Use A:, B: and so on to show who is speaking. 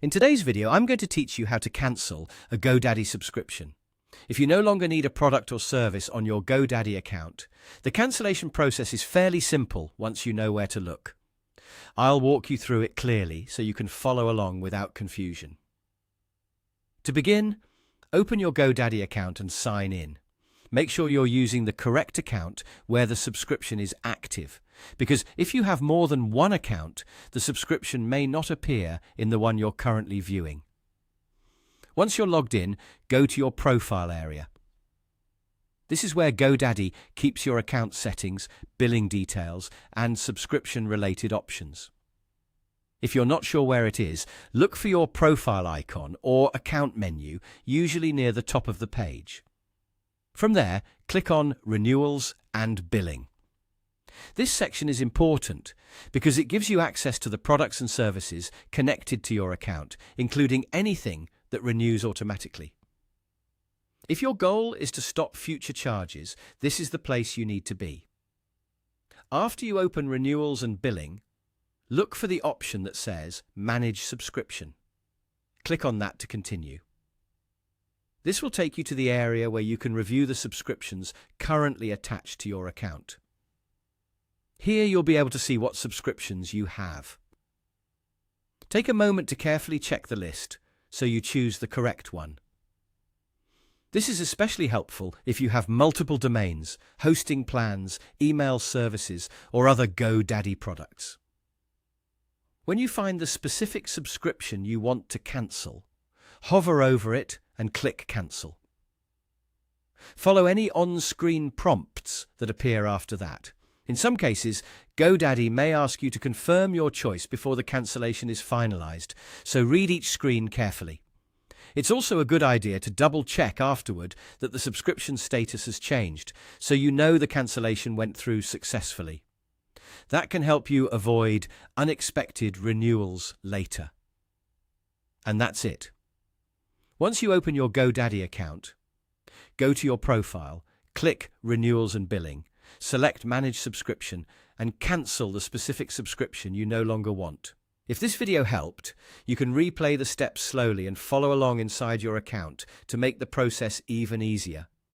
A: In today's video, I'm going to teach you how to cancel a GoDaddy subscription. If you no longer need a product or service on your GoDaddy account, the cancellation process is fairly simple once you know where to look. I'll walk you through it clearly so you can follow along without confusion. To begin, open your GoDaddy account and sign in. Make sure you're using the correct account where the subscription is active, because if you have more than one account, the subscription may not appear in the one you're currently viewing. Once you're logged in, go to your profile area. This is where GoDaddy keeps your account settings, billing details, and subscription-related options. If you're not sure where it is, look for your profile icon or account menu, usually near the top of the page. From there, click on Renewals and Billing. This section is important because it gives you access to the products and services connected to your account, including anything that renews automatically. If your goal is to stop future charges, this is the place you need to be. After you open Renewals and Billing, look for the option that says Manage Subscription. Click on that to continue. This will take you to the area where you can review the subscriptions currently attached to your account. Here you'll be able to see what subscriptions you have. Take a moment to carefully check the list so you choose the correct one. This is especially helpful if you have multiple domains, hosting plans, email services, or other GoDaddy products. When you find the specific subscription you want to cancel, hover over it and click Cancel. Follow any on-screen prompts that appear after that. In some cases, GoDaddy may ask you to confirm your choice before the cancellation is finalized, so read each screen carefully. It's also a good idea to double-check afterward that the subscription status has changed, so you know the cancellation went through successfully. That can help you avoid unexpected renewals later. And that's it. Once you open your GoDaddy account, go to your profile, click Renewals and Billing, select Manage Subscription, and cancel the specific subscription you no longer want. If this video helped, you can replay the steps slowly and follow along inside your account to make the process even easier.